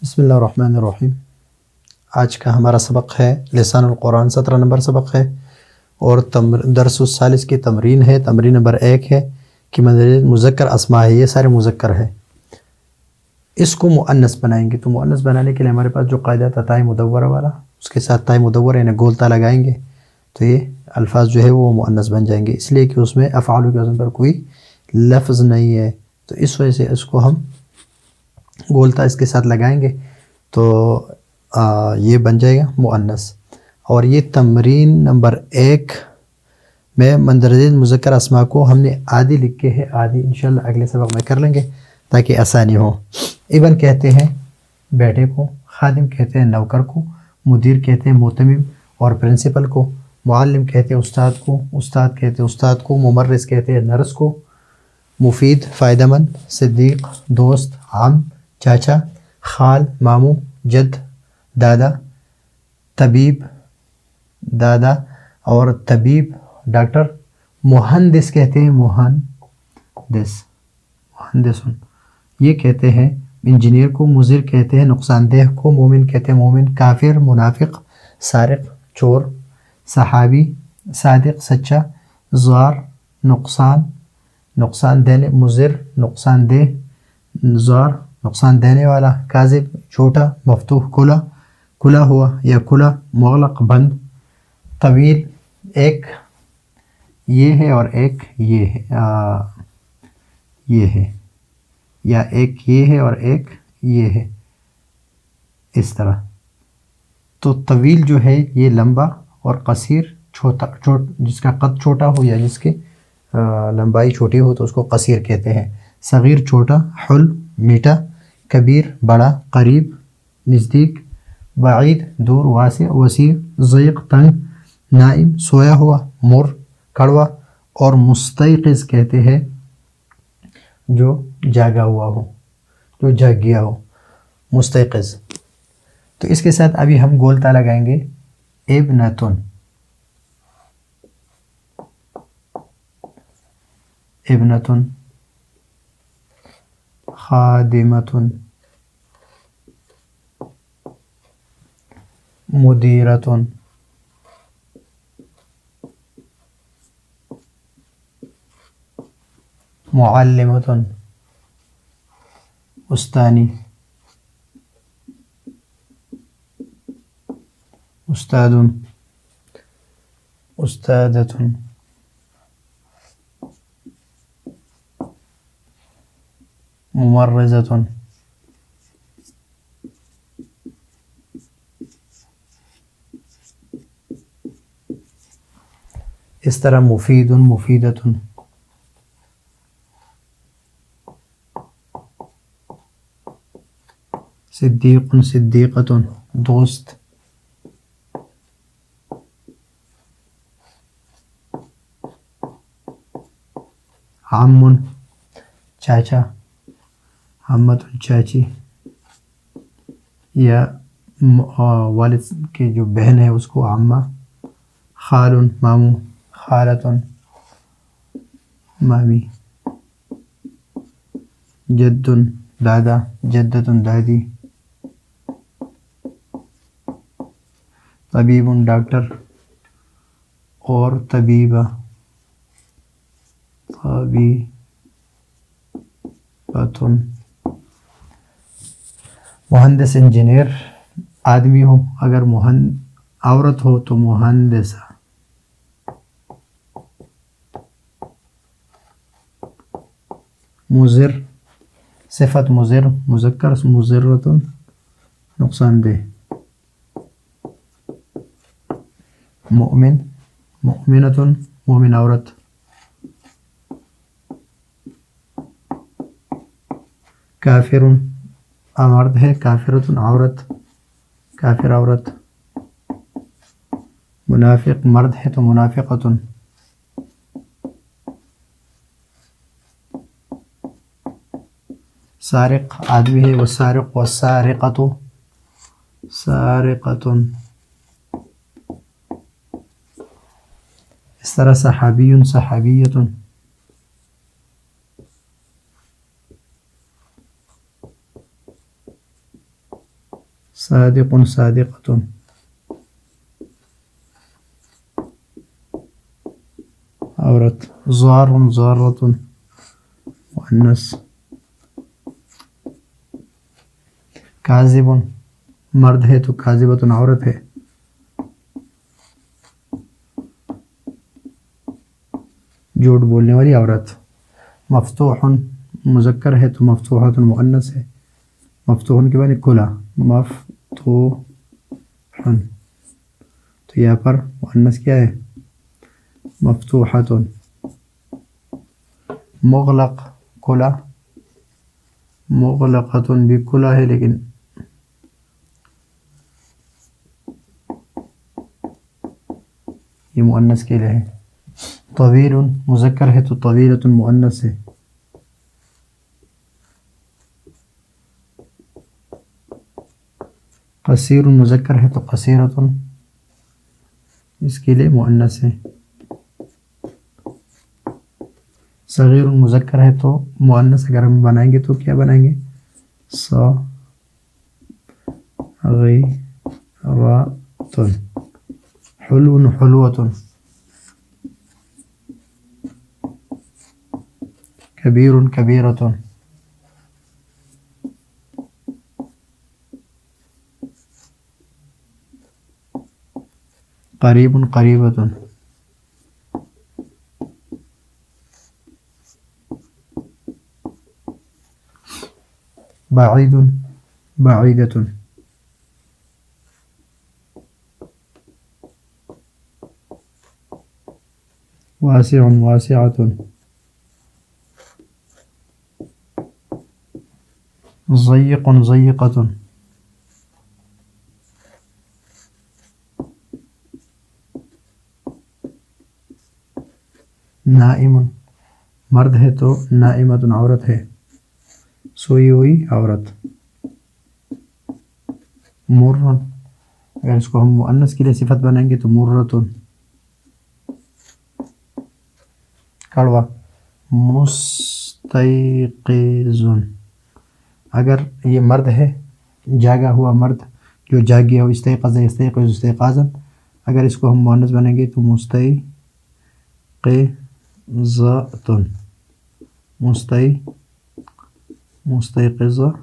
بسم اللہ الرحمن الرحیم۔ آج کا ہمارا سبق ہے لسان القرآن، 17 نمبر سبق ہے اور درس الثالث کی تمرین ہے۔ تمرین نمبر 1 ہے کہ مذکر اسماء ہے، یہ سارے مذکر ہے، اس کو مؤنث بنائیں گے۔ تو مؤنث بنانے کے لیے ہمارے پاس جو قاعدہ تھا تائے مدورہ والا، اس کے ساتھ تائے مدورہ یعنی گولتا لگائیں گے تو یہ الفاظ جو ہے وہ مؤنث بن جائیں گے، اس لیے کہ اس میں افعال کے وزن پر کوئی لفظ نہیں ہے، تو اس وجہ سے اس کو ہم گولتا اس کے ساتھ لگائیں گے تو یہ بن جائے گا مؤنث۔ اور یہ تمرین نمبر 1 میں مندرجہ مذکر اسماء کو ہم نے عادی لکھے ہیں، عادی انشاءاللہ اگلے سبق میں کر لیں گے تاکہ آسانی ہو۔ ابن کہتے ہیں بیٹے کو، خادم کہتے ہیں نوکر کو، مدیر کہتے ہیں معتمم اور پرنسپل کو، معلم کہتے ہیں استاد کو، استاد کہتے ہیں استاد کو، ممرس کہتے ہیں نرس کو، مفید فائدہ مند، صدیق دوست، عم چاچا، خال ماموں، جد دادا، طبیب دادا اور طبیب ڈاکٹر، مہندس کہتے ہیں مہندس، یہ کہتے ہیں انجینئر کو، مضر کہتے ہیں نقصان دہ کو، مومن کہتے ہیں مومن، کافر منافق، سارق چور، صحابی صادق سچا، زار نقصان دینے، مضر نقصان دہ، زار نقصان دینے والا، کاذب جھوٹا، مفتوح کھلا ہوا یا کھلا، مغلق بند، طویل ایک یہ ہے اور ایک یہ ہے یا ایک یہ ہے اور ایک یہ ہے، اس طرح۔ تو طویل جو ہے یہ لمبا اور قصیر جس کا قد چھوٹا ہو یا جس کی لمبائی چھوٹی ہو تو اس کو قصیر کہتے ہیں۔ صغیر چھوٹا، حل میٹھا، کبیر بڑا، قریب نزدیک، بعید دور، واسع وسیع، ضیق تنگ، نائم سویا ہوا، مر کڑوا، اور مستيقظ کہتے ہیں جو جاگا ہوا ہو، جو جاگ گیا ہو، مستيقظ۔ تو اس کے ساتھ ابھی ہم گولتا لگائیں گے، ابنتن، ابنتن، خادمتن، مدیرتن، معلمتن، استانی، استادن، استادتن، ممرضتن، اس طرح مفید مفیدتن، صدیق صدیقتن دوست، عم چاچا، عمتن چاچی یا والد کی جو بہن ہے اس کو عمہ، خال ماموں، خالتن مامی، جدن دادا، جدتن دادی، طبیب ڈاکٹر اور طبیبہ، طبیبتن، مہندس انجینئر آدمی ہو، اگر عورت ہو تو مہندسہ، مضر صفت مضر مذکر، مضرتن نقصان دہ، مؤمن مؤمنتن مومن عورت، کافر مرد ہے، کافرتن عورت کافر عورت، منافق مرد ہے تو منافقتن، سارق آدمی ہے، والسارق والسارقۃ سارقتن، اس طرح صحابی صحابیتن، صادق صادقة. عورت. زار زارة مؤنث. کاذب مرد ہے تو کاذبۃ عورت ہے. جھوٹ بولنے والی عورت. مفتوح مذکر ہے تو مفتوحۃ مؤنث ہے. مفتوح کے معنی کھلا. مفتوح تو یہاں پر مؤنث کیا ہے؟ مفتوحۃ. مغلق کھلا. مغلقۃ بھی کھلا ہے لیکن یہ مؤنث کے لیے ہے. طویل مذکر ہے تو طویلۃ مؤنث ہے. قصیر مذکر ہے تو قصیرۃ اس کے لیے مؤنث ہے. صغیر مذکر ہے تو مؤنث اگر ہم بنائیں گے تو کیا بنائیں گے؟ صغیرۃ. حلو حلوۃ. کبیر کبیرۃ. قریب قریبۃ. بعید بعیدۃ. واسع واسعۃ. ضیق ضیقۃ. نائم مرد ہے تو نائمۃ عورت ہے، سوئی ہوئی عورت. مر اگر اس کو ہم مؤنث کے لیے صفت بنائیں گے تو مرۃ. کڑوا. مستيقظ اگر یہ مرد ہے جاگا ہوا مرد جو جاگیا ہو. استيقظ يستيقظ استيقاظا. اگر اس کو ہم مؤنث بنائیں گے تو مستيقظۃ. مستيقظۃ.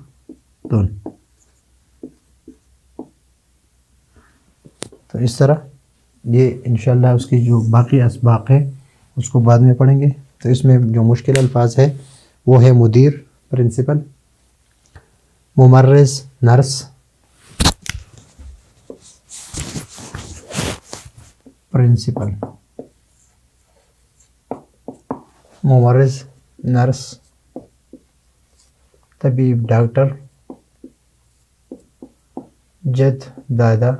تو اس طرح یہ انشاءاللہ اس کی جو باقی اسباق ہے اس کو بعد میں پڑھیں گے. تو اس میں جو مشکل الفاظ ہے وہ ہے مدیر پرنسپل، ممرض نرس، پرنسپل ممرض نرس، طبیب ڈاکٹر، جد دادا،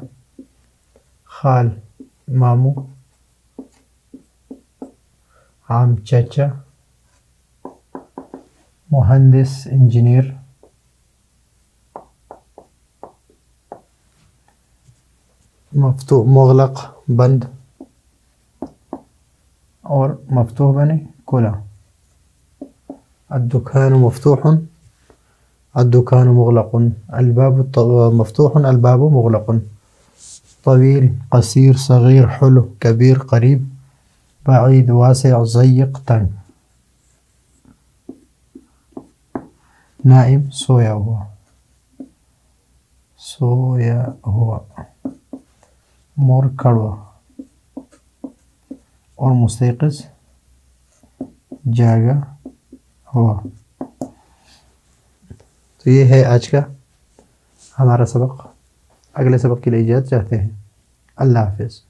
خال ماموں، عام چچا، مہندس انجینئر، مفتوح مغلق بند اور مفتوح بنے کھلا. الدکان مفتوح الدکان مغلق. الباب مفتوح الباب مغلق. طویل قصیر صغیر حلو کبیر قریب بعید واسع ضیق تنگ. نائم سویا ہوا سویا ہوا. مور کڑوا اور مستيقظ جاگا ہوا. تو یہ ہے آج کا ہمارا سبق. اگلے سبق کے لیے اجازت چاہتے ہیں. اللہ حافظ.